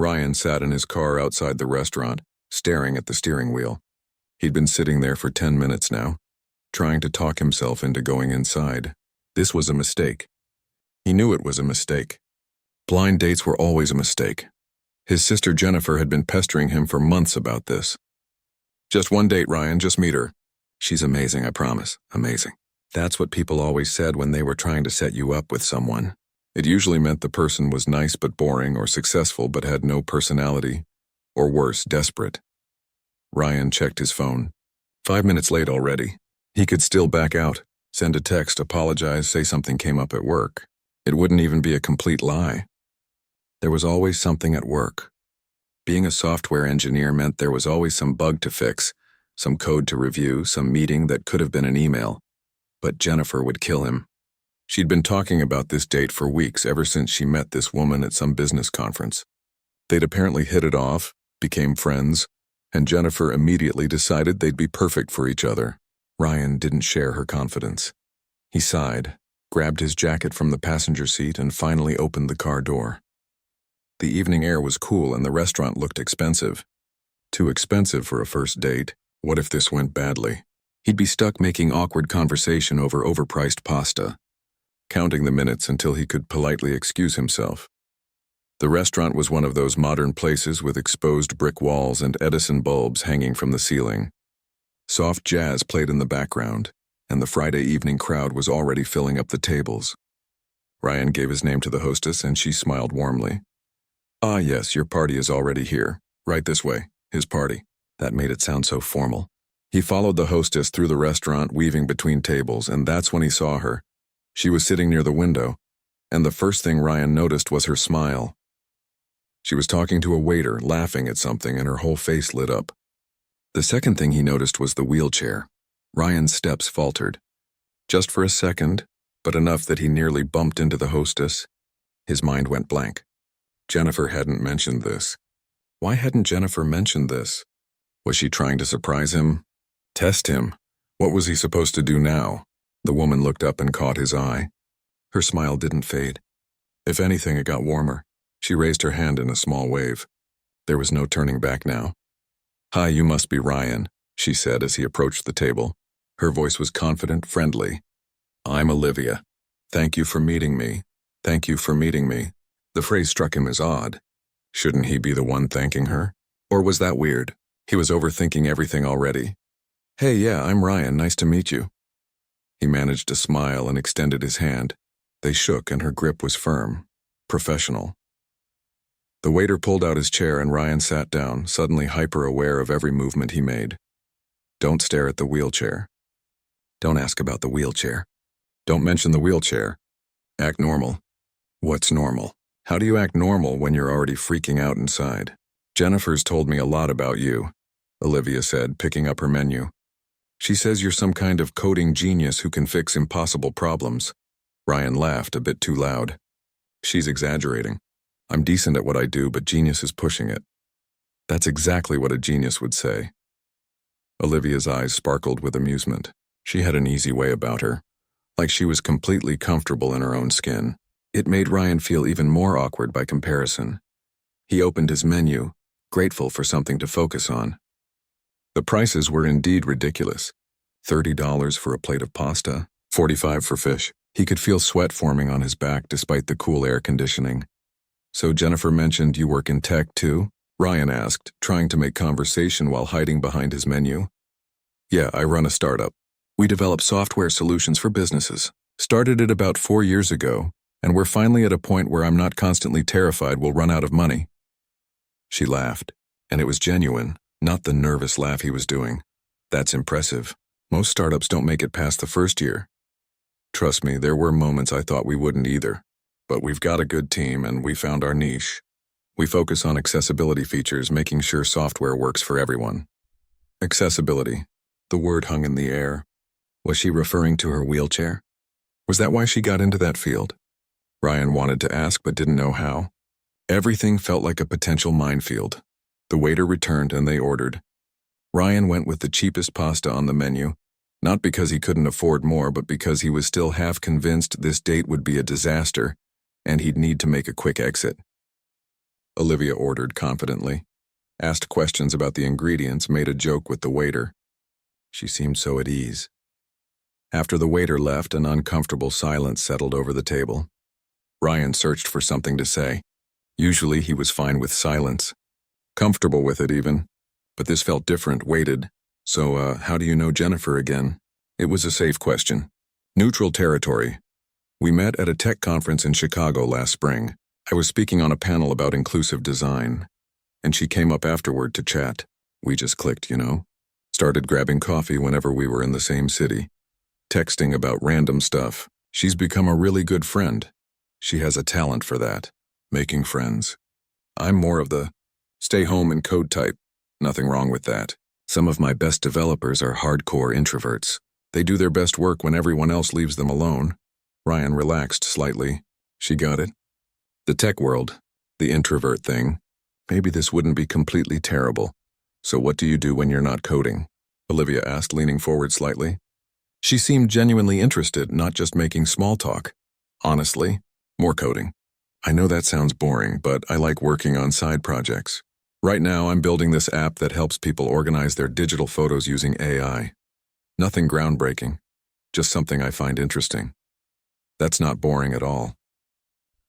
Ryan sat in his car outside the restaurant, staring at the steering wheel. He'd been sitting there for 10 minutes now, trying to talk himself into going inside. This was a mistake. He knew it was a mistake. Blind dates were always a mistake. His sister Jennifer had been pestering him for months about this. "Just one date, Ryan, just meet her. She's amazing, I promise, amazing." That's what people always said when they were trying to set you up with someone. It usually meant the person was nice but boring, or successful but had no personality, or worse, desperate. Ryan checked his phone. 5 minutes late already. He could still back out, send a text, apologize, say something came up at work. It wouldn't even be a complete lie. There was always something at work. Being a software engineer meant there was always some bug to fix, some code to review, some meeting that could have been an email. But Jennifer would kill him. She'd been talking about this date for weeks, ever since she met this woman at some business conference. They'd apparently hit it off, became friends, and Jennifer immediately decided they'd be perfect for each other. Ryan didn't share her confidence. He sighed, grabbed his jacket from the passenger seat, and finally opened the car door. The evening air was cool and the restaurant looked expensive. Too expensive for a first date. What if this went badly? He'd be stuck making awkward conversation over overpriced pasta, counting the minutes until he could politely excuse himself. The restaurant was one of those modern places with exposed brick walls and Edison bulbs hanging from the ceiling. Soft jazz played in the background, and the Friday evening crowd was already filling up the tables. Ryan gave his name to the hostess, and she smiled warmly. "Ah, yes, your party is already here. Right this way, his party." That made it sound so formal. He followed the hostess through the restaurant, weaving between tables, and that's when he saw her. She was sitting near the window, and the first thing Ryan noticed was her smile. She was talking to a waiter, laughing at something, and her whole face lit up. The second thing he noticed was the wheelchair. Ryan's steps faltered. Just for a second, but enough that he nearly bumped into the hostess. His mind went blank. Jennifer hadn't mentioned this. Why hadn't Jennifer mentioned this? Was she trying to surprise him? Test him? What was he supposed to do now? The woman looked up and caught his eye. Her smile didn't fade. If anything, it got warmer. She raised her hand in a small wave. There was no turning back now. "Hi, you must be Ryan," she said as he approached the table. Her voice was confident, friendly. "I'm Olivia. Thank you for meeting me. Thank you for meeting me." The phrase struck him as odd. Shouldn't he be the one thanking her? Or was that weird? He was overthinking everything already. "Hey, yeah, I'm Ryan. Nice to meet you." He managed to smile and extended his hand. They shook, and her grip was firm, professional. The waiter pulled out his chair and Ryan sat down, suddenly hyper-aware of every movement he made. Don't stare at the wheelchair. Don't ask about the wheelchair. Don't mention the wheelchair. Act normal. What's normal? How do you act normal when you're already freaking out inside? "Jennifer's told me a lot about you," Olivia said, picking up her menu. "She says you're some kind of coding genius who can fix impossible problems." Ryan laughed a bit too loud. "She's exaggerating. I'm decent at what I do, but genius is pushing it." That's exactly what a genius would say. Olivia's eyes sparkled with amusement. She had an easy way about her, like she was completely comfortable in her own skin. It made Ryan feel even more awkward by comparison. He opened his menu, grateful for something to focus on. The prices were indeed ridiculous. $30 for a plate of pasta, $45 for fish. He could feel sweat forming on his back despite the cool air conditioning. "So Jennifer mentioned you work in tech too?" Ryan asked, trying to make conversation while hiding behind his menu. "Yeah, I run a startup. We develop software solutions for businesses. Started it about 4 years ago, and we're finally at a point where I'm not constantly terrified we'll run out of money." She laughed, and it was genuine, not the nervous laugh he was doing. "That's impressive. Most startups don't make it past the first year." "Trust me, there were moments I thought we wouldn't either. But we've got a good team and we found our niche. We focus on accessibility features, making sure software works for everyone." Accessibility. The word hung in the air. Was she referring to her wheelchair? Was that why she got into that field? Ryan wanted to ask but didn't know how. Everything felt like a potential minefield. The waiter returned and they ordered. Ryan went with the cheapest pasta on the menu, not because he couldn't afford more, but because he was still half convinced this date would be a disaster and he'd need to make a quick exit. Olivia ordered confidently, asked questions about the ingredients, made a joke with the waiter. She seemed so at ease. After the waiter left, an uncomfortable silence settled over the table. Ryan searched for something to say. Usually he was fine with silence, comfortable with it even, but this felt different, weighted. So, how do you know Jennifer again? It was a safe question. Neutral territory. We met at a tech conference in Chicago last spring. I was speaking on a panel about inclusive design, and she came up afterward to chat. We just clicked, you know? Started grabbing coffee whenever we were in the same city, texting about random stuff. She's become a really good friend. She has a talent for that, making friends. I'm more of the stay home and code type. Nothing wrong with that. Some of my best developers are hardcore introverts. They do their best work when everyone else leaves them alone. Ryan relaxed slightly. She got it. The tech world, the introvert thing. Maybe this wouldn't be completely terrible. So what do you do when you're not coding? Olivia asked, leaning forward slightly. She seemed genuinely interested, not just making small talk. Honestly, more coding. I know that sounds boring, but I like working on side projects. Right now, I'm building this app that helps people organize their digital photos using AI. Nothing groundbreaking, just something I find interesting. That's not boring at all.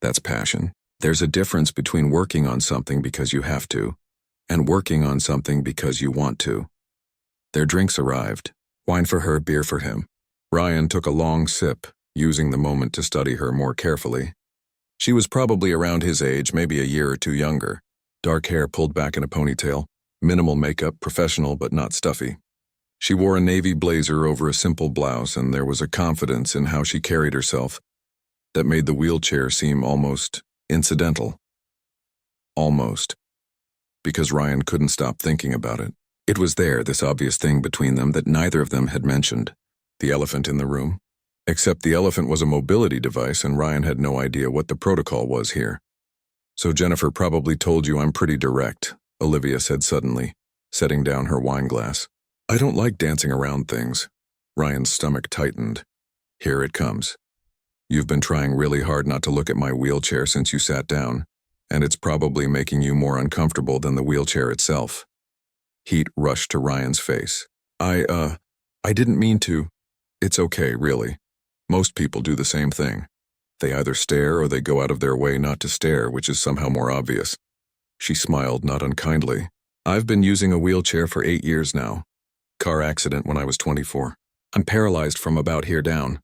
That's passion. There's a difference between working on something because you have to, and working on something because you want to. Their drinks arrived. Wine for her, beer for him. Ryan took a long sip, using the moment to study her more carefully. She was probably around his age, maybe a year or two younger. Dark hair pulled back in a ponytail, minimal makeup, professional but not stuffy. She wore a navy blazer over a simple blouse, and there was a confidence in how she carried herself that made the wheelchair seem almost incidental. Almost. Because Ryan couldn't stop thinking about it. It was there, this obvious thing between them that neither of them had mentioned. The elephant in the room. Except the elephant was a mobility device, and Ryan had no idea what the protocol was here. So Jennifer probably told you I'm pretty direct, Olivia said suddenly, setting down her wine glass. I don't like dancing around things. Ryan's stomach tightened. Here it comes. You've been trying really hard not to look at my wheelchair since you sat down, and it's probably making you more uncomfortable than the wheelchair itself. Heat rushed to Ryan's face. I didn't mean to. It's okay, really. Most people do the same thing. They either stare or they go out of their way not to stare, which is somehow more obvious. She smiled, not unkindly. I've been using a wheelchair for 8 years now. Car accident when I was 24. I'm paralyzed from about here down.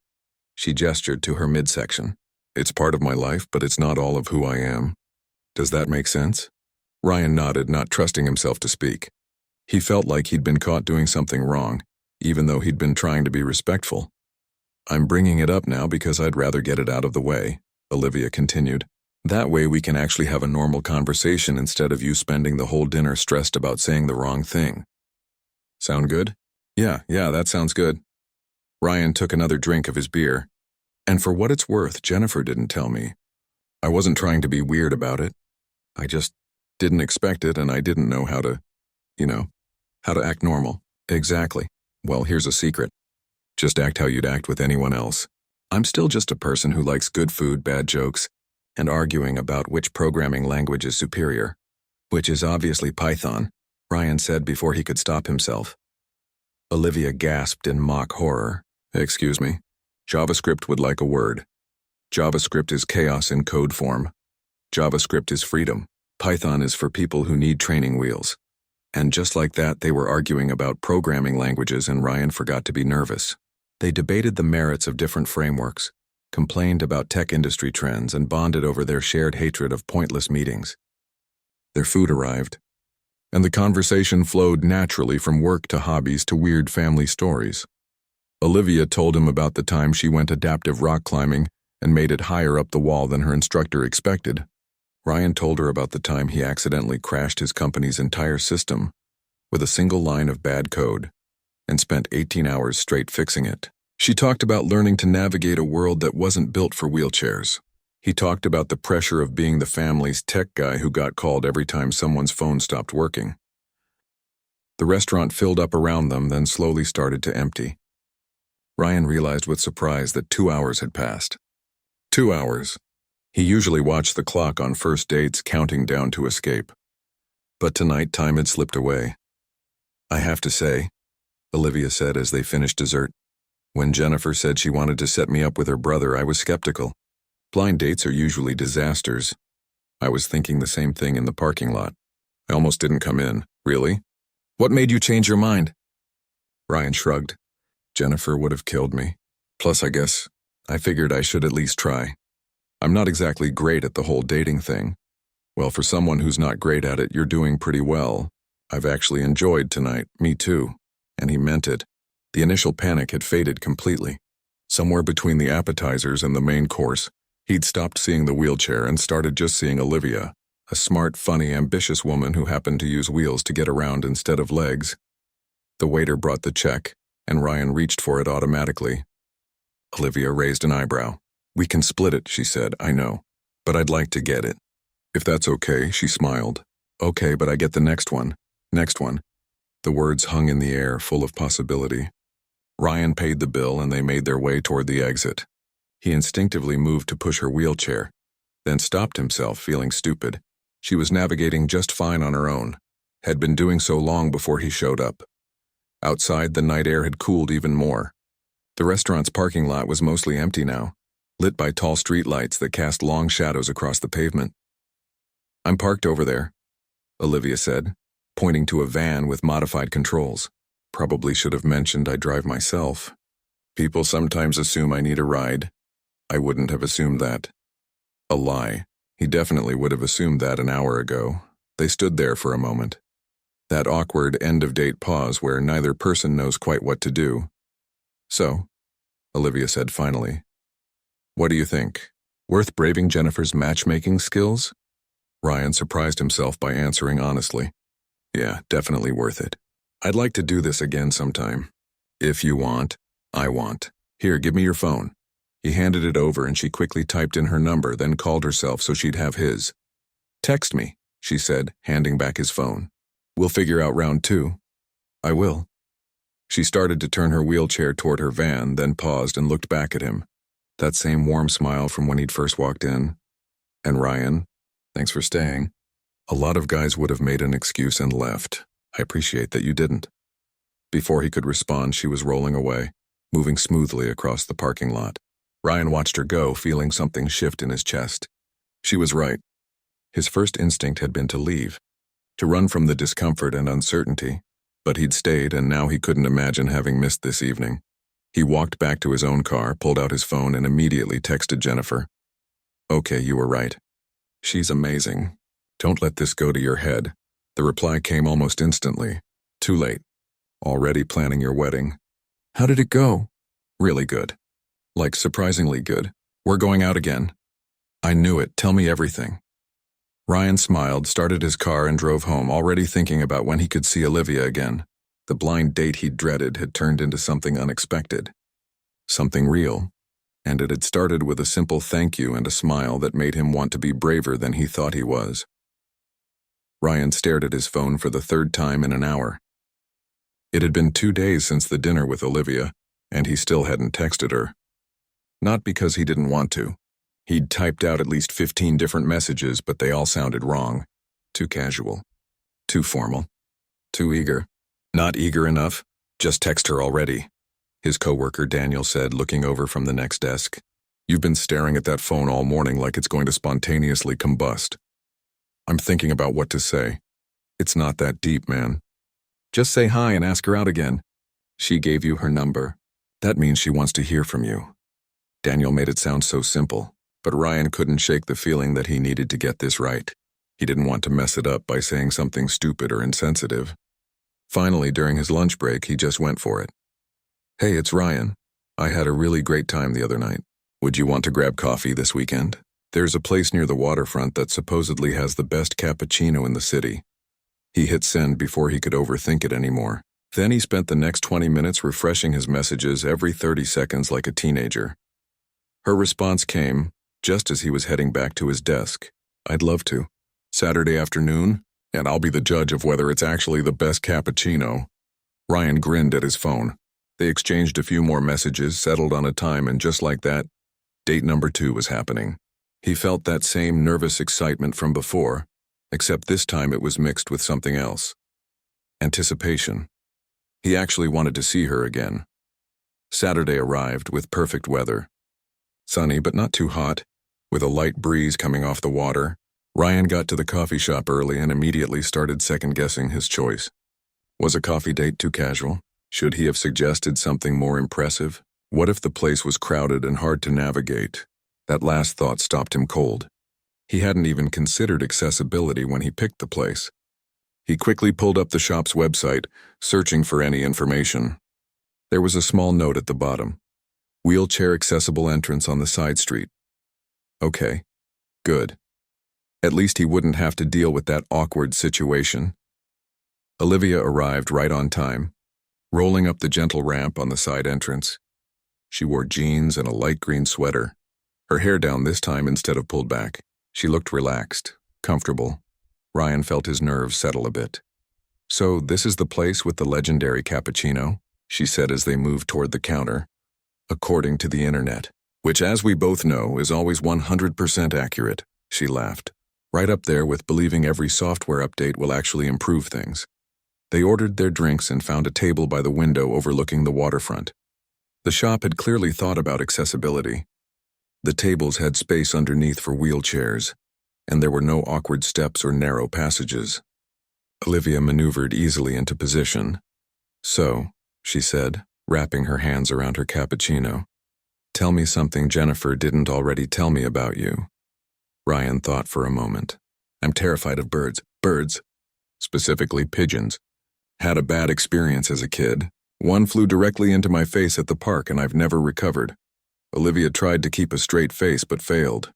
She gestured to her midsection. It's part of my life, but it's not all of who I am. Does that make sense? Ryan nodded, not trusting himself to speak. He felt like he'd been caught doing something wrong, even though he'd been trying to be respectful. I'm bringing it up now because I'd rather get it out of the way, Olivia continued. That way we can actually have a normal conversation instead of you spending the whole dinner stressed about saying the wrong thing. Sound good? Yeah, that sounds good. Ryan took another drink of his beer. And for what it's worth, Jennifer didn't tell me. I wasn't trying to be weird about it. I just didn't expect it, and I didn't know how to act normal. Exactly. Well, here's a secret. Just act how you'd act with anyone else. I'm still just a person who likes good food, bad jokes, and arguing about which programming language is superior. Which is obviously Python, Ryan said before he could stop himself. Olivia gasped in mock horror. Excuse me. JavaScript would like a word. JavaScript is chaos in code form. JavaScript is freedom. Python is for people who need training wheels. And just like that, they were arguing about programming languages, and Ryan forgot to be nervous. They debated the merits of different frameworks, complained about tech industry trends, and bonded over their shared hatred of pointless meetings. Their food arrived, and the conversation flowed naturally from work to hobbies to weird family stories. Olivia told him about the time she went adaptive rock climbing and made it higher up the wall than her instructor expected. Ryan told her about the time he accidentally crashed his company's entire system with a single line of bad code and spent 18 hours straight fixing it. She talked about learning to navigate a world that wasn't built for wheelchairs. He talked about the pressure of being the family's tech guy who got called every time someone's phone stopped working. The restaurant filled up around them, then slowly started to empty. Ryan realized with surprise that 2 hours had passed. 2 hours. He usually watched the clock on first dates, counting down to escape. But tonight, time had slipped away. "I have to say," Olivia said as they finished dessert, "when Jennifer said she wanted to set me up with her brother, I was skeptical. Blind dates are usually disasters. I was thinking the same thing in the parking lot. I almost didn't come in." "Really? What made you change your mind?" Ryan shrugged. "Jennifer would have killed me. Plus, I figured I should at least try. I'm not exactly great at the whole dating thing. Well, for someone who's not great at it, you're doing pretty well. I've actually enjoyed tonight." "Me too." And he meant it. The initial panic had faded completely. Somewhere between the appetizers and the main course, he'd stopped seeing the wheelchair and started just seeing Olivia, a smart, funny, ambitious woman who happened to use wheels to get around instead of legs. The waiter brought the check, and Ryan reached for it automatically. Olivia raised an eyebrow. "We can split it," she said. "I know, but I'd like to get it." "If that's okay," she smiled. "Okay, but I get the next one." "Next one." The words hung in the air, full of possibility. Ryan paid the bill and they made their way toward the exit. He instinctively moved to push her wheelchair, then stopped himself, feeling stupid. She was navigating just fine on her own, had been doing so long before he showed up. Outside, the night air had cooled even more. The restaurant's parking lot was mostly empty now, lit by tall streetlights that cast long shadows across the pavement. "I'm parked over there," Olivia said, pointing to a van with modified controls. "Probably should have mentioned I drive myself. People sometimes assume I need a ride. I wouldn't have assumed that." A lie. He definitely would have assumed that an hour ago. They stood there for a moment. That awkward end-of-date pause where neither person knows quite what to do. "So," Olivia said finally, "what do you think? Worth braving Jennifer's matchmaking skills?" Ryan surprised himself by answering honestly. "Yeah, definitely worth it. I'd like to do this again sometime. If you want, I want. Here, give me your phone." He handed it over and she quickly typed in her number, then called herself so she'd have his. "Text me," she said, handing back his phone. "We'll figure out round 2. "I will." She started to turn her wheelchair toward her van, then paused and looked back at him. That same warm smile from when he'd first walked in. "And Ryan, thanks for staying. A lot of guys would have made an excuse and left. I appreciate that you didn't." Before he could respond, she was rolling away, moving smoothly across the parking lot. Ryan watched her go, feeling something shift in his chest. She was right. His first instinct had been to leave, to run from the discomfort and uncertainty, but he'd stayed and now he couldn't imagine having missed this evening. He walked back to his own car, pulled out his phone, and immediately texted Jennifer. "Okay, you were right. She's amazing. Don't let this go to your head." The reply came almost instantly. "Too late. Already planning your wedding." "How did it go?" "Really good. Like surprisingly good. We're going out again." "I knew it. Tell me everything." Ryan smiled, started his car, and drove home, already thinking about when he could see Olivia again. The blind date he'd dreaded had turned into something unexpected. Something real. And it had started with a simple thank you and a smile that made him want to be braver than he thought he was. Ryan stared at his phone for the 3rd time in an hour. It had been 2 days since the dinner with Olivia, and he still hadn't texted her. Not because he didn't want to. He'd typed out at least 15 different messages, but they all sounded wrong. Too casual. Too formal. Too eager. Not eager enough. "Just text her already," his coworker Daniel said, looking over from the next desk. "You've been staring at that phone all morning like it's going to spontaneously combust." "I'm thinking about what to say." "It's not that deep, man. Just say hi and ask her out again." "She gave you her number. That means she wants to hear from you." Daniel made it sound so simple, but Ryan couldn't shake the feeling that he needed to get this right. He didn't want to mess it up by saying something stupid or insensitive. Finally, during his lunch break, he just went for it. "Hey, it's Ryan. I had a really great time the other night. Would you want to grab coffee this weekend? There's a place near the waterfront that supposedly has the best cappuccino in the city." He hit send before he could overthink it anymore. Then he spent the next 20 minutes refreshing his messages every 30 seconds like a teenager. Her response came just as he was heading back to his desk. "I'd love to. Saturday afternoon, and I'll be the judge of whether it's actually the best cappuccino." Ryan grinned at his phone. They exchanged a few more messages, settled on a time, and just like that, date number 2 was happening. He felt that same nervous excitement from before, except this time it was mixed with something else. Anticipation. He actually wanted to see her again. Saturday arrived with perfect weather. Sunny but not too hot, with a light breeze coming off the water. Ryan got to the coffee shop early and immediately started second-guessing his choice. Was a coffee date too casual? Should he have suggested something more impressive? What if the place was crowded and hard to navigate? That last thought stopped him cold. He hadn't even considered accessibility when he picked the place. He quickly pulled up the shop's website, searching for any information. There was a small note at the bottom. Wheelchair accessible entrance on the side street. Okay, good. At least he wouldn't have to deal with that awkward situation. Olivia arrived right on time, rolling up the gentle ramp on the side entrance. She wore jeans and a light green sweater, her hair down this time instead of pulled back. She looked relaxed, comfortable. Ryan felt his nerves settle a bit. "So this is the place with the legendary cappuccino?" she said as they moved toward the counter. "According to the internet, which, as we both know, is always 100% accurate," she laughed. "Right up there with believing every software update will actually improve things." They ordered their drinks and found a table by the window overlooking the waterfront. The shop had clearly thought about accessibility. The tables had space underneath for wheelchairs, and there were no awkward steps or narrow passages. Olivia maneuvered easily into position. "So," she said, wrapping her hands around her cappuccino, "tell me something Jennifer didn't already tell me about you." Ryan thought for a moment. "I'm terrified of birds. Birds. Specifically pigeons. Had a bad experience as a kid. One flew directly into my face at the park and I've never recovered." Olivia tried to keep a straight face but failed.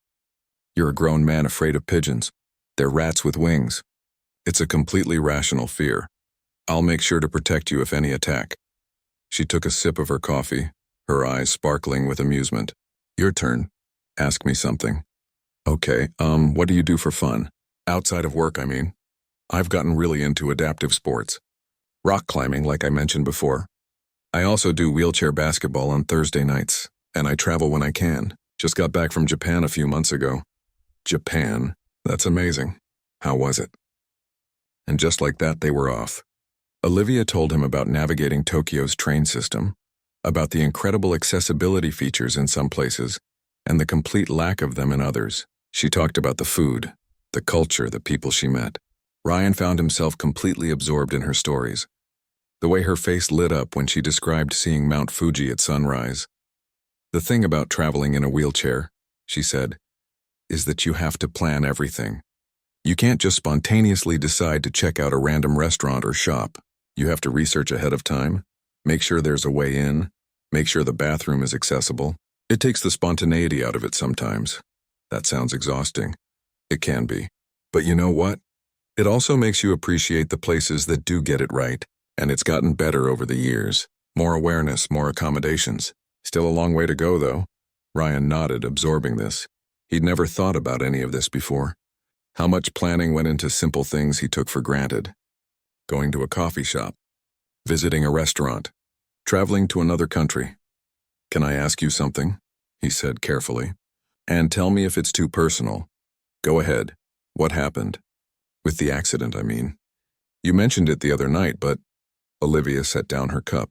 "You're a grown man afraid of pigeons. They're rats with wings. It's a completely rational fear. I'll make sure to protect you if any attack." She took a sip of her coffee, her eyes sparkling with amusement. "Your turn. Ask me something." "Okay, what do you do for fun? Outside of work, I mean." "I've gotten really into adaptive sports. Rock climbing, like I mentioned before. I also do wheelchair basketball on Thursday nights, and I travel when I can. Just got back from Japan a few months ago." "Japan? That's amazing. How was it?" And just like that, they were off. Olivia told him about navigating Tokyo's train system, about the incredible accessibility features in some places, and the complete lack of them in others. She talked about the food, the culture, the people she met. Ryan found himself completely absorbed in her stories. The way her face lit up when she described seeing Mount Fuji at sunrise. "The thing about traveling in a wheelchair," she said, "is that you have to plan everything. You can't just spontaneously decide to check out a random restaurant or shop. You have to research ahead of time, make sure there's a way in, make sure the bathroom is accessible. It takes the spontaneity out of it sometimes." That sounds exhausting. It can be. But you know what? It also makes you appreciate the places that do get it right, and it's gotten better over the years. More awareness, more accommodations. Still a long way to go, though. Ryan nodded, absorbing this. He'd never thought about any of this before. How much planning went into simple things he took for granted. Going to a coffee shop, visiting a restaurant, traveling to another country. "Can I ask you something?" he said carefully. "And tell me if it's too personal. Go ahead. What happened? With the accident, I mean. You mentioned it the other night, but..." Olivia set down her cup.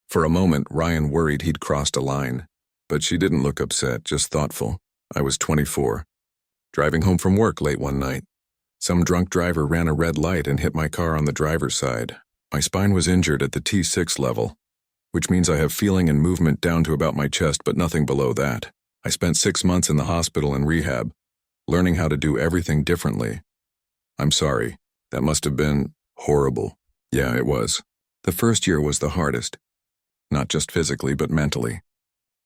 For a moment, Ryan worried he'd crossed a line, but she didn't look upset, just thoughtful. "I was 24. Driving home from work late one night. Some drunk driver ran a red light and hit my car on the driver's side. My spine was injured at the T6 level, which means I have feeling and movement down to about my chest but nothing below that. I spent 6 months in the hospital in rehab, learning how to do everything differently. I'm sorry. That must have been horrible." "Yeah, it was. The first year was the hardest. Not just physically, but mentally.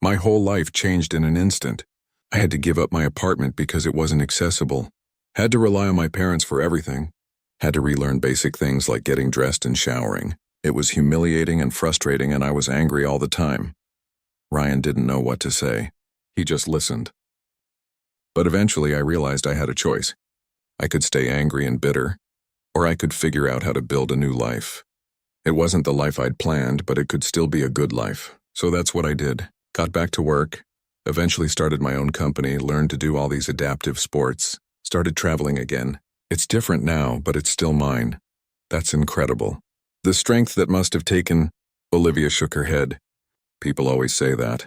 My whole life changed in an instant. I had to give up my apartment because it wasn't accessible. Had to rely on my parents for everything. Had to relearn basic things like getting dressed and showering. It was humiliating and frustrating, and I was angry all the time." Ryan didn't know what to say. He just listened. "But eventually I realized I had a choice. I could stay angry and bitter, or I could figure out how to build a new life. It wasn't the life I'd planned, but it could still be a good life. So that's what I did. Got back to work, Eventually started my own company, learned to do all these adaptive sports, started traveling again. It's different now, but it's still mine. That's incredible. The strength that must have taken. Olivia shook her head. People always say that.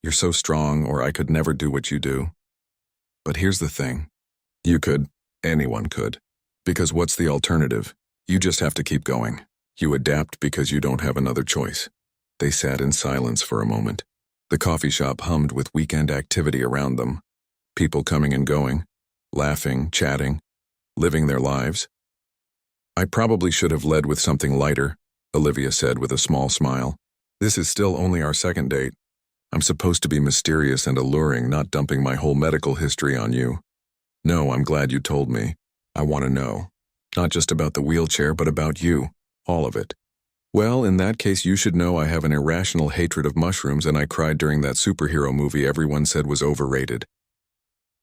You're so strong, or I could never do what you do. But here's the thing. You could. Anyone could. Because what's the alternative? You just have to keep going. You adapt because you don't have another choice. They sat in silence for a moment. The coffee shop hummed with weekend activity around them. People coming and going, laughing, chatting, living their lives. I probably should have led with something lighter, Olivia said with a small smile. This is still only our second date. I'm supposed to be mysterious and alluring, not dumping my whole medical history on you. No, I'm glad you told me. I want to know. Not just about the wheelchair, but about you. All of it. Well, in that case, you should know I have an irrational hatred of mushrooms, and I cried during that superhero movie everyone said was overrated.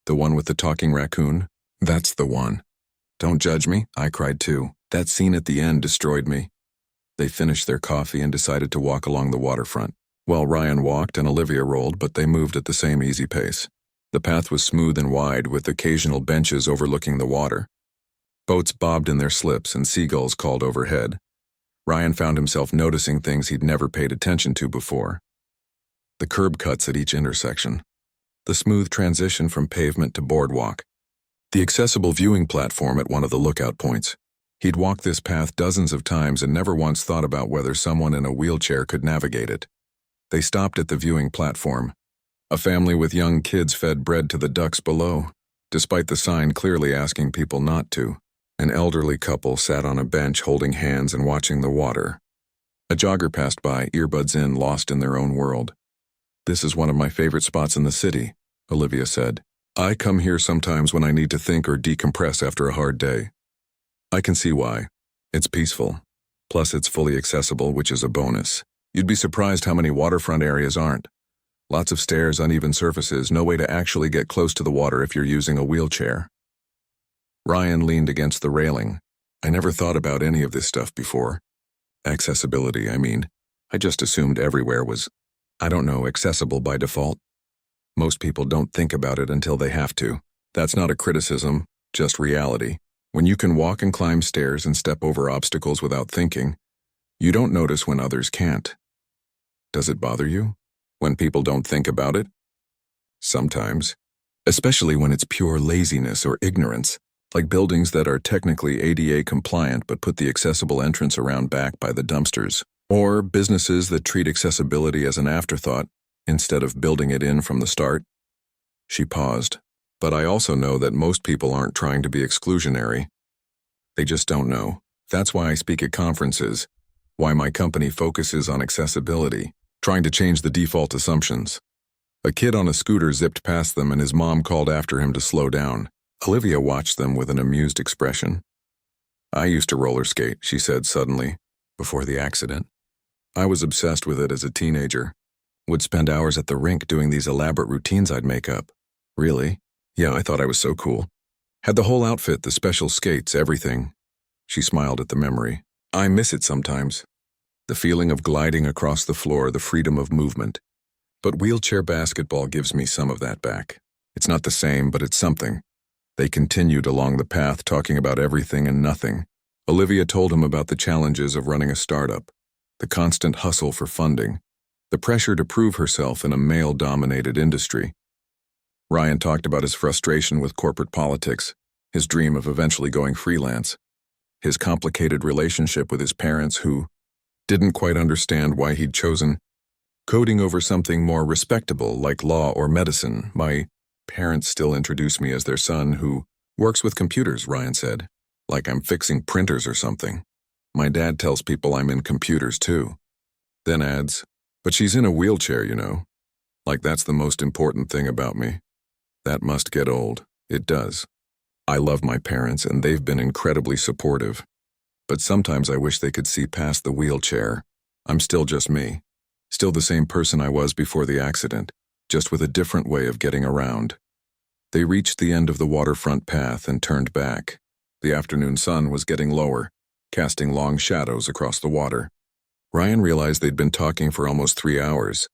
The one with the talking raccoon? That's the one. Don't judge me, I cried too. That scene at the end destroyed me. They finished their coffee and decided to walk along the waterfront. Well, Ryan walked and Olivia rolled, but they moved at the same easy pace. The path was smooth and wide, with occasional benches overlooking the water. Boats bobbed in their slips and seagulls called overhead. Ryan found himself noticing things he'd never paid attention to before. The curb cuts at each intersection. The smooth transition from pavement to boardwalk. The accessible viewing platform at one of the lookout points. He'd walked this path dozens of times and never once thought about whether someone in a wheelchair could navigate it. They stopped at the viewing platform. A family with young kids fed bread to the ducks below, despite the sign clearly asking people not to. An elderly couple sat on a bench holding hands and watching the water. A jogger passed by, earbuds in, lost in their own world. This is one of my favorite spots in the city, Olivia said. I come here sometimes when I need to think or decompress after a hard day. I can see why. It's peaceful. Plus it's fully accessible, which is a bonus. You'd be surprised how many waterfront areas aren't. Lots of stairs, uneven surfaces, no way to actually get close to the water if you're using a wheelchair. Ryan leaned against the railing. I never thought about any of this stuff before. Accessibility, I mean. I just assumed everywhere was, accessible by default. Most people don't think about it until they have to. That's not a criticism, just reality. When you can walk and climb stairs and step over obstacles without thinking, you don't notice when others can't. Does it bother you? When people don't think about it? Sometimes. Especially when it's pure laziness or ignorance. Like buildings that are technically ADA compliant but put the accessible entrance around back by the dumpsters. Or businesses that treat accessibility as an afterthought instead of building it in from the start. She paused. But I also know that most people aren't trying to be exclusionary. They just don't know. That's why I speak at conferences. Why my company focuses on accessibility, trying to change the default assumptions. A kid on a scooter zipped past them and his mom called after him to slow down. Olivia watched them with an amused expression. I used to roller skate, she said suddenly, before the accident. I was obsessed with it as a teenager. Would spend hours at the rink doing these elaborate routines I'd make up. Really? Yeah, I thought I was so cool. Had the whole outfit, the special skates, everything. She smiled at the memory. I miss it sometimes. The feeling of gliding across the floor, the freedom of movement. But wheelchair basketball gives me some of that back. It's not the same, but it's something. They continued along the path, talking about everything and nothing. Olivia told him about the challenges of running a startup, the constant hustle for funding, the pressure to prove herself in a male-dominated industry. Ryan talked about his frustration with corporate politics, his dream of eventually going freelance, his complicated relationship with his parents who didn't quite understand why he'd chosen coding over something more respectable like law or medicine. My parents still introduce me as their son who works with computers, Ryan said, like I'm fixing printers or something. My dad tells people I'm in computers too. Then adds, but she's in a wheelchair, you know. Like that's the most important thing about me. That must get old. It does. I love my parents and they've been incredibly supportive. But sometimes I wish they could see past the wheelchair. I'm still just me. Still the same person I was before the accident, just with a different way of getting around. They reached the end of the waterfront path and turned back. The afternoon sun was getting lower, casting long shadows across the water. Ryan realized they'd been talking for almost 3 hours.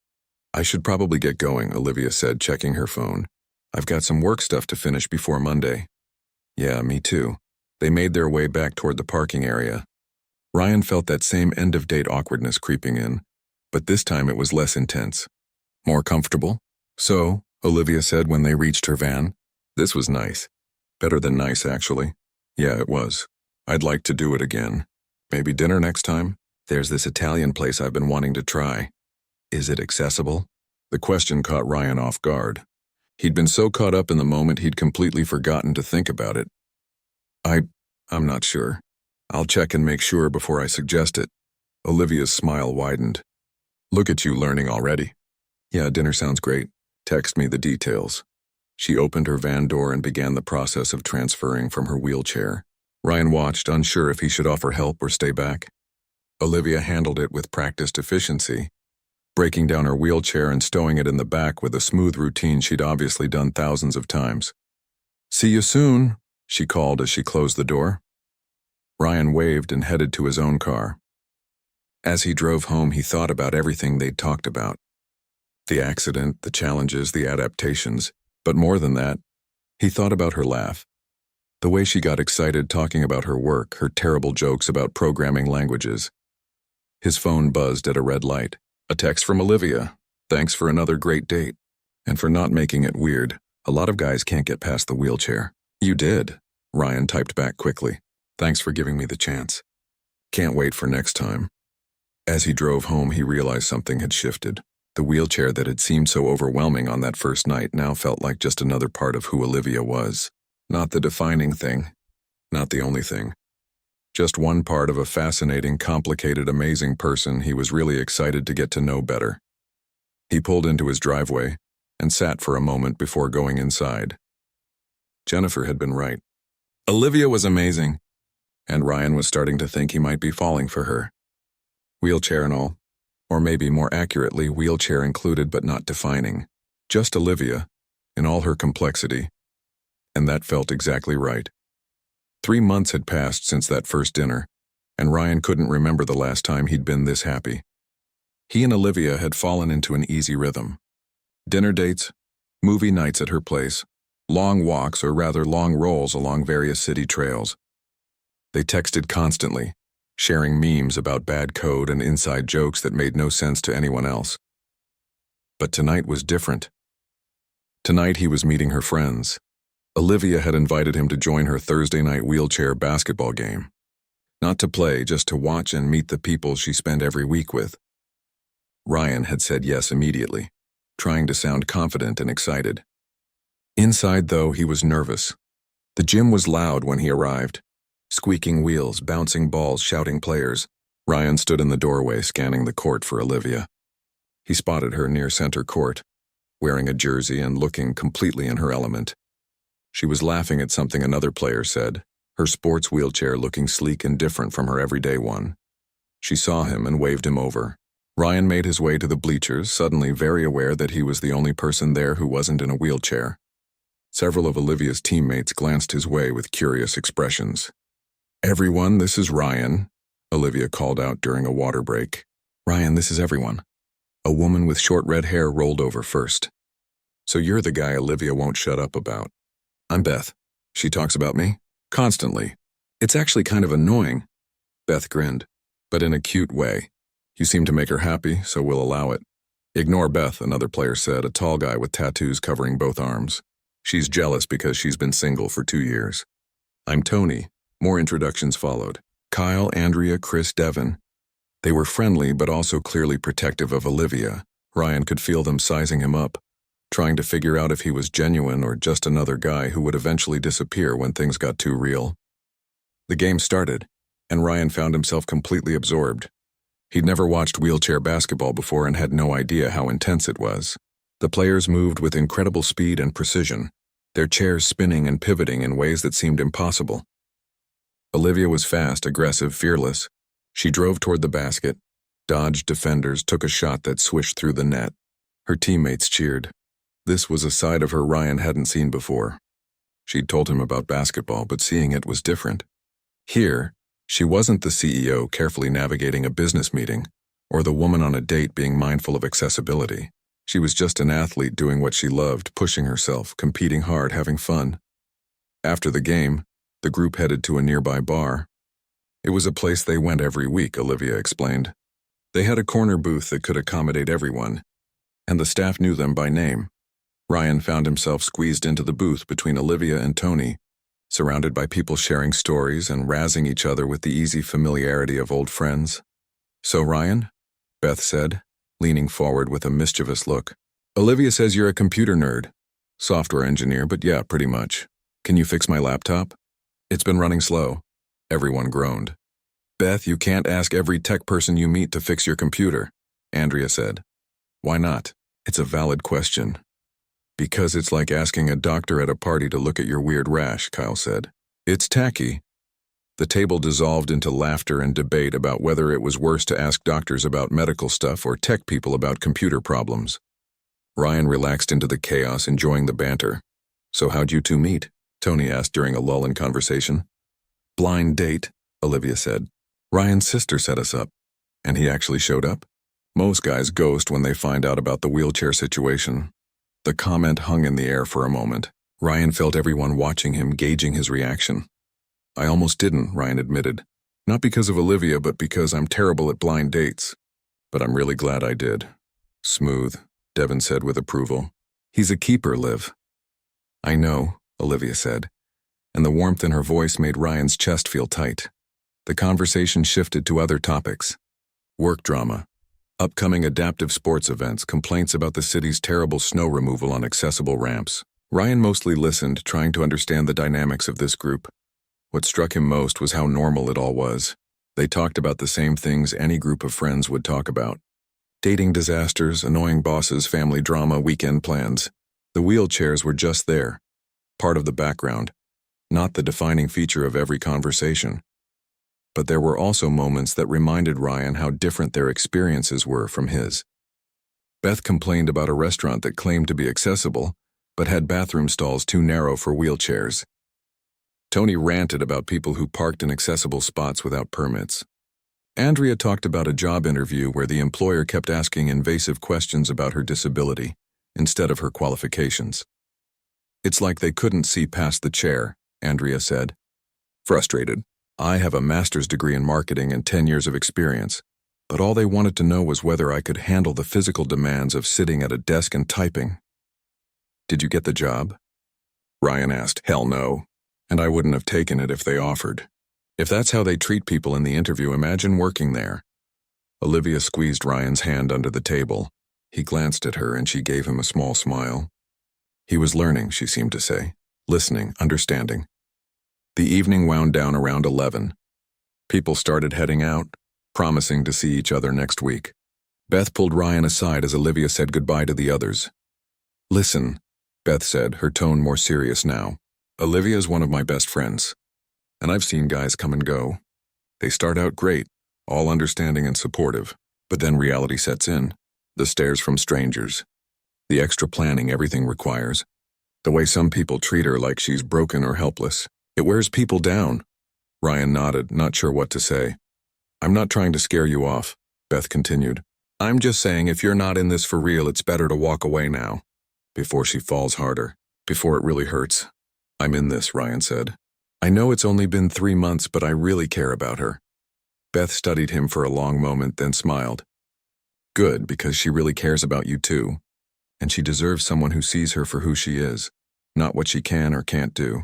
I should probably get going, Olivia said, checking her phone. I've got some work stuff to finish before Monday. Yeah, me too. They made their way back toward the parking area. Ryan felt that same end-of-date awkwardness creeping in, but this time it was less intense. More comfortable? So, Olivia said when they reached her van. This was nice. Better than nice, actually. Yeah, it was. I'd like to do it again. Maybe dinner next time? There's this Italian place I've been wanting to try. Is it accessible? The question caught Ryan off guard. He'd been so caught up in the moment he'd completely forgotten to think about it. I'm not sure. I'll check and make sure before I suggest it. Olivia's smile widened. Look at you learning already. Yeah, dinner sounds great. Text me the details. She opened her van door and began the process of transferring from her wheelchair. Ryan watched, unsure if he should offer help or stay back. Olivia handled it with practiced efficiency, breaking down her wheelchair and stowing it in the back with a smooth routine she'd obviously done thousands of times. See you soon, she called as she closed the door. Ryan waved and headed to his own car. As he drove home, he thought about everything they'd talked about. The accident, the challenges, the adaptations, but more than that, he thought about her laugh. The way she got excited talking about her work, her terrible jokes about programming languages. His phone buzzed at a red light. A text from Olivia. Thanks for another great date. And for not making it weird. A lot of guys can't get past the wheelchair. You did, Ryan typed back quickly. Thanks for giving me the chance. Can't wait for next time. As he drove home, he realized something had shifted. The wheelchair that had seemed so overwhelming on that first night now felt like just another part of who Olivia was. Not the defining thing. Not the only thing. Just one part of a fascinating, complicated, amazing person he was really excited to get to know better. He pulled into his driveway and sat for a moment before going inside. Jennifer had been right. Olivia was amazing, and Ryan was starting to think he might be falling for her. Wheelchair and all, or maybe more accurately, wheelchair included but not defining. Just Olivia, in all her complexity. And that felt exactly right. 3 months had passed since that first dinner, and Ryan couldn't remember the last time he'd been this happy. He and Olivia had fallen into an easy rhythm. Dinner dates, movie nights at her place, long walks or rather long rolls along various city trails. They texted constantly, sharing memes about bad code and inside jokes that made no sense to anyone else. But tonight was different. Tonight he was meeting her friends. Olivia had invited him to join her Thursday night wheelchair basketball game. Not to play, just to watch and meet the people she spent every week with. Ryan had said yes immediately, trying to sound confident and excited. Inside, though, he was nervous. The gym was loud when he arrived. Squeaking wheels, bouncing balls, shouting players. Ryan stood in the doorway scanning the court for Olivia. He spotted her near center court, wearing a jersey and looking completely in her element. She was laughing at something another player said, her sports wheelchair looking sleek and different from her everyday one. She saw him and waved him over. Ryan made his way to the bleachers, suddenly very aware that he was the only person there who wasn't in a wheelchair. Several of Olivia's teammates glanced his way with curious expressions. Everyone, this is Ryan, Olivia called out during a water break. Ryan, this is everyone. A woman with short red hair rolled over first. So you're the guy Olivia won't shut up about. I'm Beth. She talks about me? Constantly. It's actually kind of annoying. Beth grinned, but in a cute way. You seem to make her happy, so we'll allow it. Ignore Beth, another player said, a tall guy with tattoos covering both arms. She's jealous because she's been single for 2 years. I'm Tony. More introductions followed. Kyle, Andrea, Chris, Devin. They were friendly but also clearly protective of Olivia. Ryan could feel them sizing him up, trying to figure out if he was genuine or just another guy who would eventually disappear when things got too real. The game started, and Ryan found himself completely absorbed. He'd never watched wheelchair basketball before and had no idea how intense it was. The players moved with incredible speed and precision, their chairs spinning and pivoting in ways that seemed impossible. Olivia was fast, aggressive, fearless. She drove toward the basket, dodged defenders, took a shot that swished through the net. Her teammates cheered. This was a side of her Ryan hadn't seen before. She'd told him about basketball, but seeing it was different. Here, she wasn't the CEO carefully navigating a business meeting, or the woman on a date being mindful of accessibility. She was just an athlete doing what she loved, pushing herself, competing hard, having fun. After the game, the group headed to a nearby bar. It was a place they went every week, Olivia explained. They had a corner booth that could accommodate everyone, and the staff knew them by name. Ryan found himself squeezed into the booth between Olivia and Tony, surrounded by people sharing stories and razzing each other with the easy familiarity of old friends. "So, Ryan?" Beth said, leaning forward with a mischievous look. "Olivia says you're a computer nerd. Software engineer, but yeah, pretty much. Can you fix my laptop? It's been running slow." Everyone groaned. "Beth, you can't ask every tech person you meet to fix your computer," Andrea said. "Why not? It's a valid question." "Because it's like asking a doctor at a party to look at your weird rash," Kyle said. "It's tacky." The table dissolved into laughter and debate about whether it was worse to ask doctors about medical stuff or tech people about computer problems. Ryan relaxed into the chaos, enjoying the banter. "So how'd you two meet?" Tony asked during a lull in conversation. "Blind date," Olivia said. "Ryan's sister set us up." "And he actually showed up?" "Most guys ghost when they find out about the wheelchair situation." The comment hung in the air for a moment. Ryan felt everyone watching him, gauging his reaction. "I almost didn't," Ryan admitted. "Not because of Olivia, but because I'm terrible at blind dates. But I'm really glad I did." "Smooth," Devin said with approval. "He's a keeper, Liv." "I know," Olivia said, and the warmth in her voice made Ryan's chest feel tight. The conversation shifted to other topics. Work drama, upcoming adaptive sports events, complaints about the city's terrible snow removal on accessible ramps. Ryan mostly listened, trying to understand the dynamics of this group. What struck him most was how normal it all was. They talked about the same things any group of friends would talk about. Dating disasters, annoying bosses, family drama, weekend plans. The wheelchairs were just there, part of the background, not the defining feature of every conversation. But there were also moments that reminded Ryan how different their experiences were from his. Beth complained about a restaurant that claimed to be accessible, but had bathroom stalls too narrow for wheelchairs. Tony ranted about people who parked in accessible spots without permits. Andrea talked about a job interview where the employer kept asking invasive questions about her disability instead of her qualifications. "It's like they couldn't see past the chair," Andrea said. Frustrated. "I have a master's degree in marketing and 10 years of experience, but all they wanted to know was whether I could handle the physical demands of sitting at a desk and typing." "Did you get the job?" Ryan asked. "Hell no. And I wouldn't have taken it if they offered. If that's how they treat people in the interview, imagine working there." Olivia squeezed Ryan's hand under the table. He glanced at her and she gave him a small smile. He was learning, she seemed to say, listening, understanding. The evening wound down around 11. People started heading out, promising to see each other next week. Beth pulled Ryan aside as Olivia said goodbye to the others. "Listen," Beth said, her tone more serious now. "Olivia's one of my best friends, and I've seen guys come and go. They start out great, all understanding and supportive, but then reality sets in. The stares from strangers, the extra planning everything requires, the way some people treat her like she's broken or helpless. It wears people down." Ryan nodded, not sure what to say. "I'm not trying to scare you off," Beth continued. "I'm just saying if you're not in this for real, it's better to walk away now, before she falls harder, before it really hurts." "I'm in this," Ryan said. "I know it's only been 3 months, but I really care about her." Beth studied him for a long moment, then smiled. "Good, because she really cares about you too. And she deserves someone who sees her for who she is, not what she can or can't do."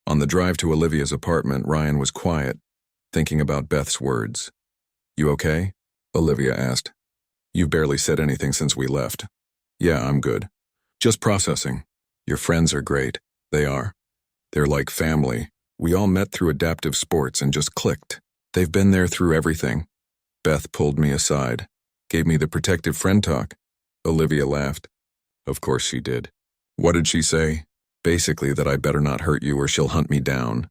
On the drive to Olivia's apartment, Ryan was quiet, thinking about Beth's words. "You okay?" Olivia asked. "You've barely said anything since we left." "Yeah, I'm good. Just processing. Your friends are great. They are. They're like family. We all met through adaptive sports and just clicked. They've been there through everything." Beth pulled me aside, gave me the protective friend talk. Olivia laughed. "Of course she did." "What did she say?" "Basically that I better not hurt you or she'll hunt me down."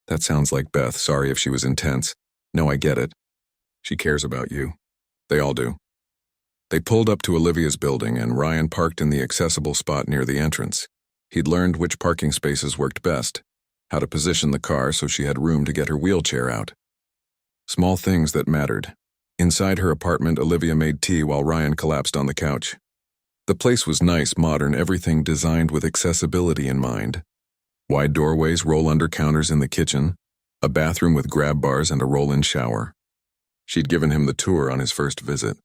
That sounds like Beth, sorry if she was intense. "No, I get it. She cares about you. They all do." They pulled up to Olivia's building and Ryan parked in the accessible spot near the entrance. He'd learned which parking spaces worked best, how to position the car so she had room to get her wheelchair out. Small things that mattered. Inside her apartment, Olivia made tea while Ryan collapsed on the couch. The place was nice, modern, everything designed with accessibility in mind. Wide doorways, roll-under counters in the kitchen, a bathroom with grab bars and a roll-in shower. She'd given him the tour on his first visit,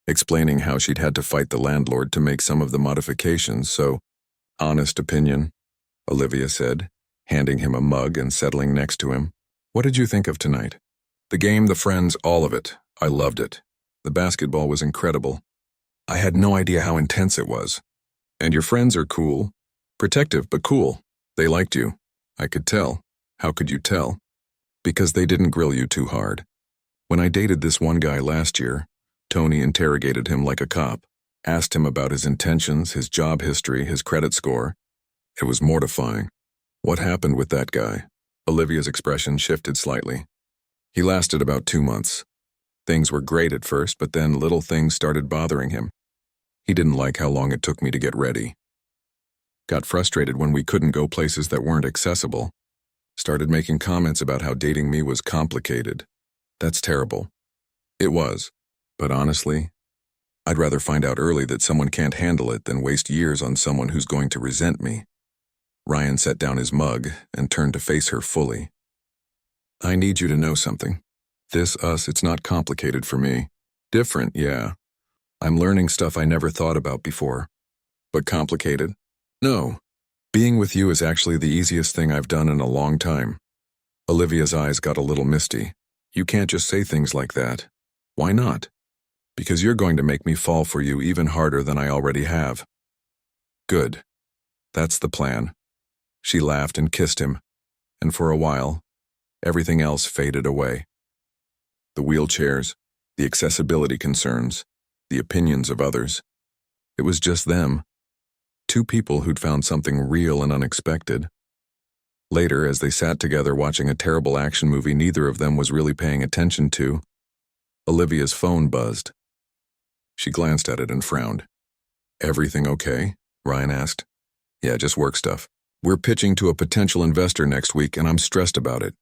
explaining how she'd had to fight the landlord to make some of the modifications, so, honest opinion, Olivia said, handing him a mug and settling next to him. What did you think of tonight? The game, the friends, all of it. I loved it. The basketball was incredible. I had no idea how intense it was. And your friends are cool. Protective, but cool. They liked you. I could tell. How could you tell? Because they didn't grill you too hard. When I dated this one guy last year, Tony interrogated him like a cop, asked him about his intentions, his job history, his credit score. It was mortifying. What happened with that guy? Olivia's expression shifted slightly. He lasted about 2 months. Things were great at first, but then little things started bothering him. He didn't like how long it took me to get ready. Got frustrated when we couldn't go places that weren't accessible. Started making comments about how dating me was complicated. That's terrible. It was. But honestly, I'd rather find out early that someone can't handle it than waste years on someone who's going to resent me. Ryan set down his mug and turned to face her fully. I need you to know something. It's not complicated for me. Different, yeah. I'm learning stuff I never thought about before. But complicated? No. Being with you is actually the easiest thing I've done in a long time. Olivia's eyes got a little misty. You can't just say things like that. Why not? Because you're going to make me fall for you even harder than I already have. Good. That's the plan. She laughed and kissed him, and for a while, everything else faded away. The wheelchairs, the accessibility concerns, the opinions of others. It was just them. 2 people who'd found something real and unexpected. Later, as they sat together watching a terrible action movie neither of them was really paying attention to, Olivia's phone buzzed. She glanced at it and frowned. Everything okay? Ryan asked. Yeah, just work stuff. We're pitching to a potential investor next week and I'm stressed about it.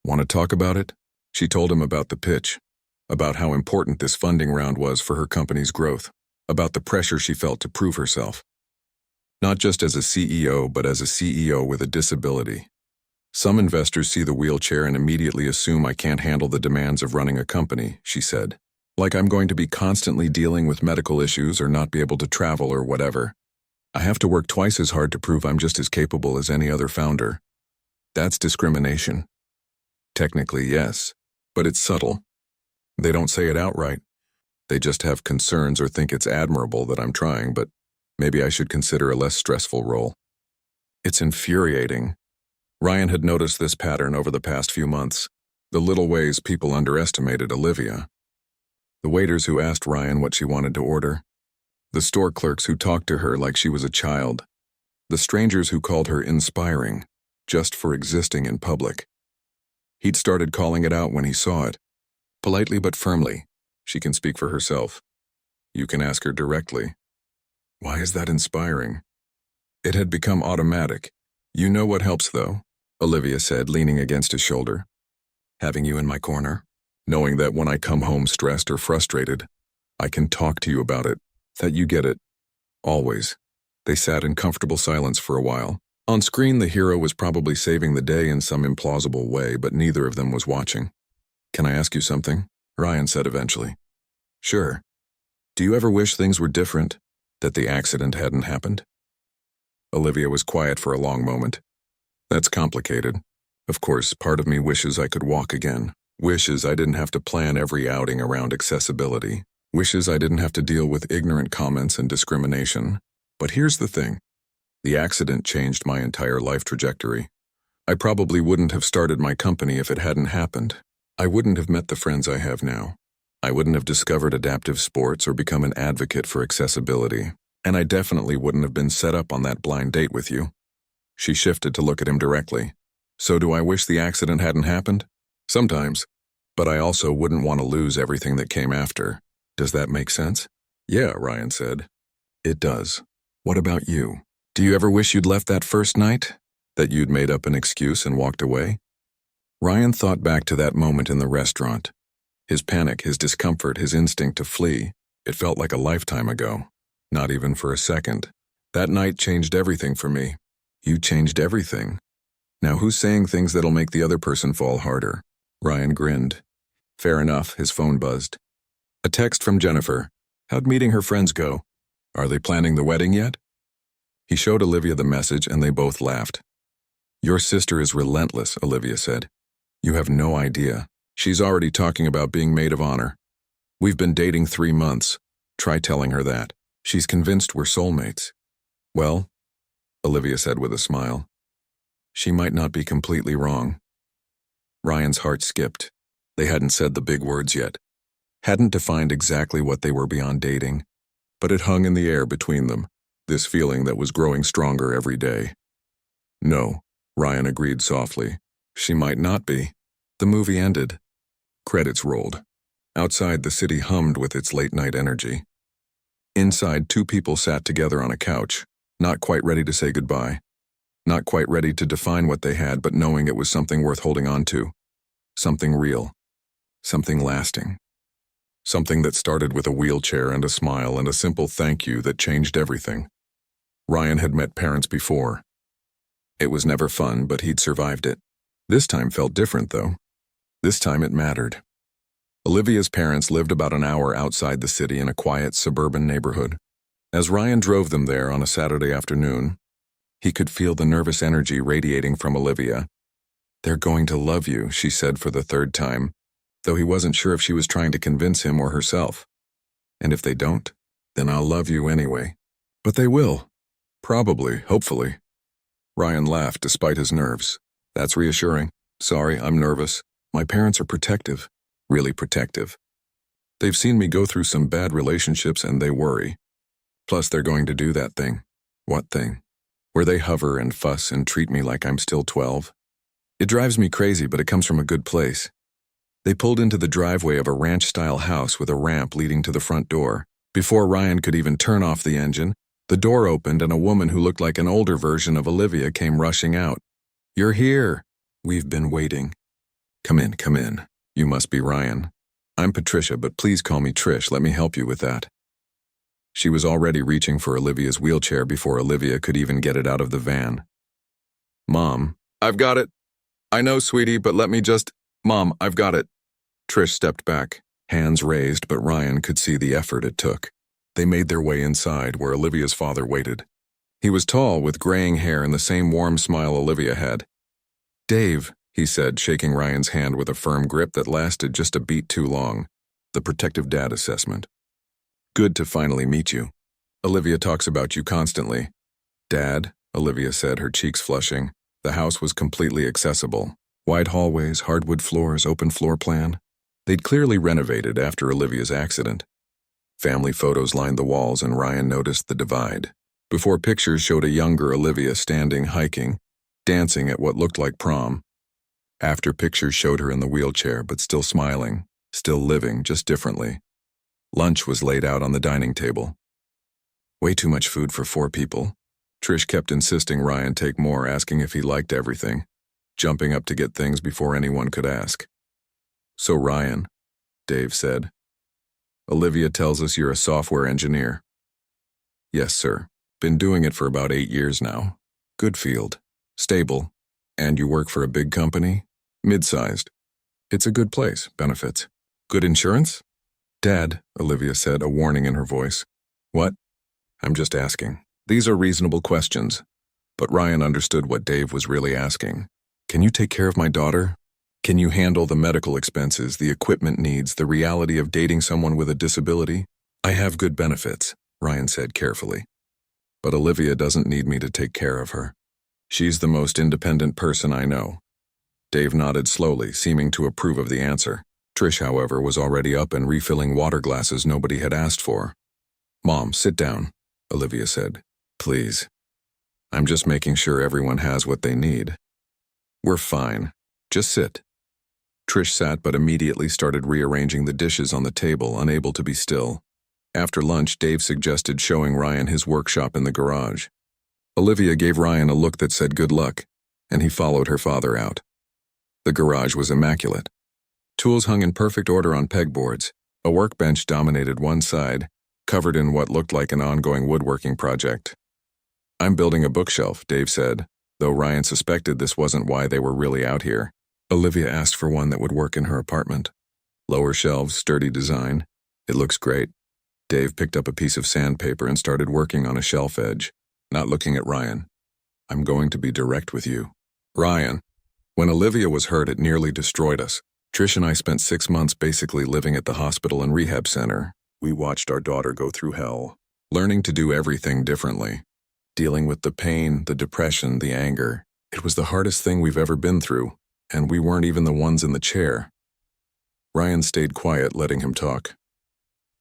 Want to talk about it? She told him about the pitch, about how important this funding round was for her company's growth, about the pressure she felt to prove herself. Not just as a CEO, but as a CEO with a disability. Some investors see the wheelchair and immediately assume I can't handle the demands of running a company, she said. Like I'm going to be constantly dealing with medical issues or not be able to travel or whatever. I have to work twice as hard to prove I'm just as capable as any other founder. That's discrimination. Technically, yes, but it's subtle. They don't say it outright. They just have concerns or think it's admirable that I'm trying, but maybe I should consider a less stressful role. It's infuriating. Ryan had noticed this pattern over the past few months, the little ways people underestimated Olivia. The waiters who asked Ryan what she wanted to order. The store clerks who talked to her like she was a child. The strangers who called her inspiring, just for existing in public. He'd started calling it out when he saw it. Politely but firmly. She can speak for herself. You can ask her directly. Why is that inspiring? It had become automatic. You know what helps, though, Olivia said, leaning against his shoulder. Having you in my corner. Knowing that when I come home stressed or frustrated, I can talk to you about it. That you get it. Always. They sat in comfortable silence for a while. On screen, the hero was probably saving the day in some implausible way, but neither of them was watching. Can I ask you something? Ryan said eventually. Sure. Do you ever wish things were different? That the accident hadn't happened? Olivia was quiet for a long moment. That's complicated. Of course, part of me wishes I could walk again. Wishes I didn't have to plan every outing around accessibility. Wishes I didn't have to deal with ignorant comments and discrimination. But here's the thing. The accident changed my entire life trajectory. I probably wouldn't have started my company if it hadn't happened. I wouldn't have met the friends I have now. I wouldn't have discovered adaptive sports or become an advocate for accessibility. And I definitely wouldn't have been set up on that blind date with you. She shifted to look at him directly. So do I wish the accident hadn't happened? Sometimes. But I also wouldn't want to lose everything that came after. Does that make sense? Yeah, Ryan said. It does. What about you? Do you ever wish you'd left that first night? That you'd made up an excuse and walked away? Ryan thought back to that moment in the restaurant. His panic, his discomfort, his instinct to flee. It felt like a lifetime ago. Not even for a second. That night changed everything for me. You changed everything. Now who's saying things that'll make the other person fall harder? Ryan grinned. Fair enough, his phone buzzed. A text from Jennifer. How'd meeting her friends go? Are they planning the wedding yet? He showed Olivia the message and they both laughed. Your sister is relentless, Olivia said. You have no idea. She's already talking about being maid of honor. We've been dating 3 months. Try telling her that. She's convinced we're soulmates. Well, Olivia said with a smile, she might not be completely wrong. Ryan's heart skipped. They hadn't said the big words yet. Hadn't defined exactly what they were beyond dating, but it hung in the air between them, this feeling that was growing stronger every day. No, Ryan agreed softly. She might not be. The movie ended. Credits rolled. Outside, the city hummed with its late-night energy. Inside, 2 people sat together on a couch, not quite ready to say goodbye. Not quite ready to define what they had, but knowing it was something worth holding on to. Something real. Something lasting. Something that started with a wheelchair and a smile and a simple thank you that changed everything. Ryan had met parents before. It was never fun, but he'd survived it. This time felt different, though. This time it mattered. Olivia's parents lived about an hour outside the city in a quiet suburban neighborhood. As Ryan drove them there on a Saturday afternoon, he could feel the nervous energy radiating from Olivia. They're going to love you, she said for the 3rd time, though he wasn't sure if she was trying to convince him or herself. And if they don't, then I'll love you anyway. But they will. Probably, hopefully. Ryan laughed despite his nerves. That's reassuring. Sorry, I'm nervous. My parents are protective. Really protective. They've seen me go through some bad relationships and they worry. Plus they're going to do that thing. What thing? Where they hover and fuss and treat me like I'm still 12. It drives me crazy, but it comes from a good place. They pulled into the driveway of a ranch-style house with a ramp leading to the front door. Before Ryan could even turn off the engine, the door opened and a woman who looked like an older version of Olivia came rushing out. You're here. We've been waiting. Come in, come in. You must be Ryan. I'm Patricia, but please call me Trish. Let me help you with that. She was already reaching for Olivia's wheelchair before Olivia could even get it out of the van. Mom, I've got it. I know, sweetie, but let me just... Mom, I've got it. Trish stepped back, hands raised, but Ryan could see the effort it took. They made their way inside, where Olivia's father waited. He was tall, with graying hair and the same warm smile Olivia had. Dave, he said, shaking Ryan's hand with a firm grip that lasted just a beat too long. The protective dad assessment. Good to finally meet you. Olivia talks about you constantly. Dad, Olivia said, her cheeks flushing. The house was completely accessible. Wide hallways, hardwood floors, open floor plan. They'd clearly renovated after Olivia's accident. Family photos lined the walls and Ryan noticed the divide. Before pictures showed a younger Olivia standing, hiking, dancing at what looked like prom. After pictures showed her in the wheelchair, but still smiling, still living, just differently. Lunch was laid out on the dining table. Way too much food for 4 people. Trish kept insisting Ryan take more, asking if he liked everything, jumping up to get things before anyone could ask. So Ryan, Dave said. Olivia tells us you're a software engineer. Yes, sir. Been doing it for about 8 years now. Good field. Stable. And you work for a big company? Mid-sized. It's a good place. Benefits. Good insurance? Dad, Olivia said, a warning in her voice. What? I'm just asking. These are reasonable questions. But Ryan understood what Dave was really asking. Can you take care of my daughter? Can you handle the medical expenses, the equipment needs, the reality of dating someone with a disability? I have good benefits, Ryan said carefully. But Olivia doesn't need me to take care of her. She's the most independent person I know. Dave nodded slowly, seeming to approve of the answer. Trish, however, was already up and refilling water glasses nobody had asked for. Mom, sit down, Olivia said. Please. I'm just making sure everyone has what they need. We're fine. Just sit. Trish sat but immediately started rearranging the dishes on the table, unable to be still. After lunch, Dave suggested showing Ryan his workshop in the garage. Olivia gave Ryan a look that said good luck, and he followed her father out. The garage was immaculate. Tools hung in perfect order on pegboards. A workbench dominated one side. covered in what looked like an ongoing woodworking project. "I'm building a bookshelf," Dave said, though Ryan suspected this wasn't why they were really out here. Olivia asked for one that would work in her apartment. Lower shelves, sturdy design. "It looks great." Dave picked up a piece of sandpaper and started working on a shelf edge, not looking at Ryan. "I'm going to be direct with you. Ryan, when Olivia was hurt, it nearly destroyed us. Trish and I spent 6 months basically living at the hospital and rehab center. We watched our daughter go through hell, learning to do everything differently, dealing with the pain, the depression, the anger. It was the hardest thing we've ever been through, and we weren't even the ones in the chair." Ryan stayed quiet, letting him talk.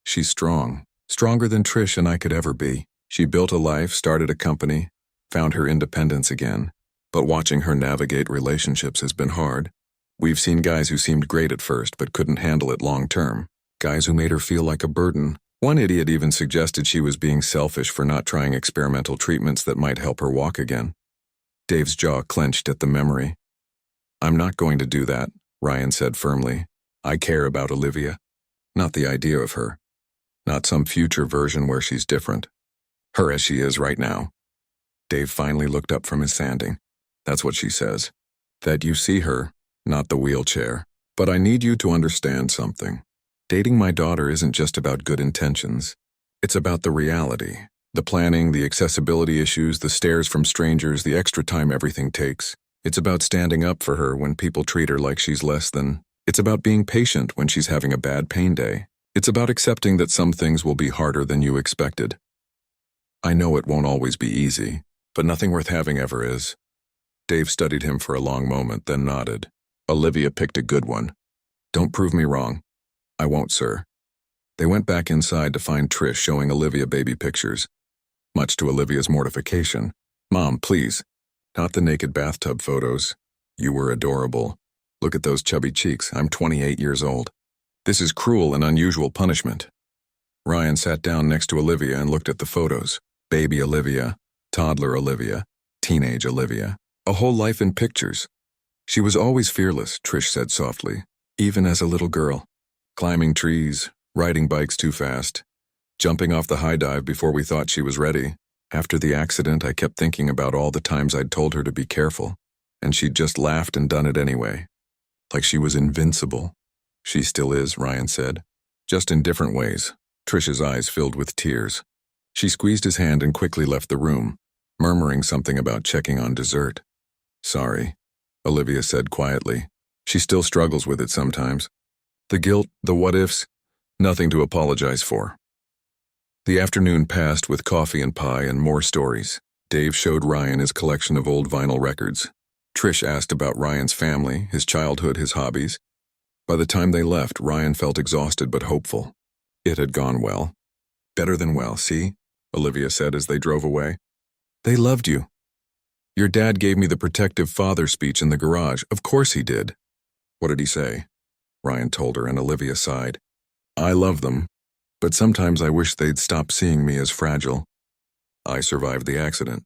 "She's strong, stronger than Trish and I could ever be. She built a life, started a company, found her independence again. But watching her navigate relationships has been hard. We've seen guys who seemed great at first but couldn't handle it long term. Guys who made her feel like a burden. One idiot even suggested she was being selfish for not trying experimental treatments that might help her walk again." Dave's jaw clenched at the memory. "I'm not going to do that," Ryan said firmly. "I care about Olivia. Not the idea of her. Not some future version where she's different. Her as she is right now." Dave finally looked up from his sanding. "That's what she says. That you see her, not the wheelchair. But I need you to understand something. Dating my daughter isn't just about good intentions. It's about the reality. The planning, the accessibility issues, the stares from strangers, the extra time everything takes. It's about standing up for her when people treat her like she's less than. It's about being patient when she's having a bad pain day. It's about accepting that some things will be harder than you expected. I know it won't always be easy, but nothing worth having ever is." Dave studied him for a long moment, then nodded. "Olivia picked a good one. Don't prove me wrong." "I won't, sir." They went back inside to find Trish showing Olivia baby pictures. Much to Olivia's mortification. "Mom, please. Not the naked bathtub photos. You were adorable. Look at those chubby cheeks. I'm 28 years old. This is cruel and unusual punishment." Ryan sat down next to Olivia and looked at the photos. Baby Olivia, toddler Olivia, teenage Olivia. A whole life in pictures. "She was always fearless," Trish said softly, "even as a little girl. Climbing trees, riding bikes too fast, jumping off the high dive before we thought she was ready. After the accident, I kept thinking about all the times I'd told her to be careful, and she'd just laughed and done it anyway. Like she was invincible." "She still is," Ryan said. "Just in different ways." Trish's eyes filled with tears. She squeezed his hand and quickly left the room, murmuring something about checking on dessert. "Sorry," Olivia said quietly. "She still struggles with it sometimes. The guilt, the what-ifs, nothing to apologize for." The afternoon passed with coffee and pie and more stories. Dave showed Ryan his collection of old vinyl records. Trish asked about Ryan's family, his childhood, his hobbies. By the time they left, Ryan felt exhausted but hopeful. It had gone well. "Better than well, see?" Olivia said as they drove away. "They loved you. Your dad gave me the protective father speech in the garage. Of course he did." "What did he say?" Ryan told her, and Olivia sighed. "I love them, but sometimes I wish they'd stop seeing me as fragile. I survived the accident.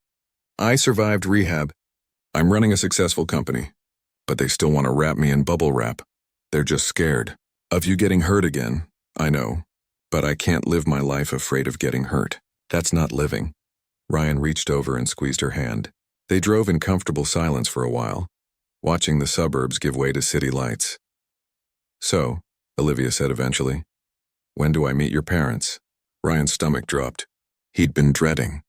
I survived rehab. I'm running a successful company, but they still want to wrap me in bubble wrap. They're just scared of you getting hurt again, I know, but I can't live my life afraid of getting hurt. That's not living." Ryan reached over and squeezed her hand. They drove in comfortable silence for a while, watching the suburbs give way to city lights. "So," Olivia said eventually, "when do I meet your parents?" Ryan's stomach dropped. He'd been dreading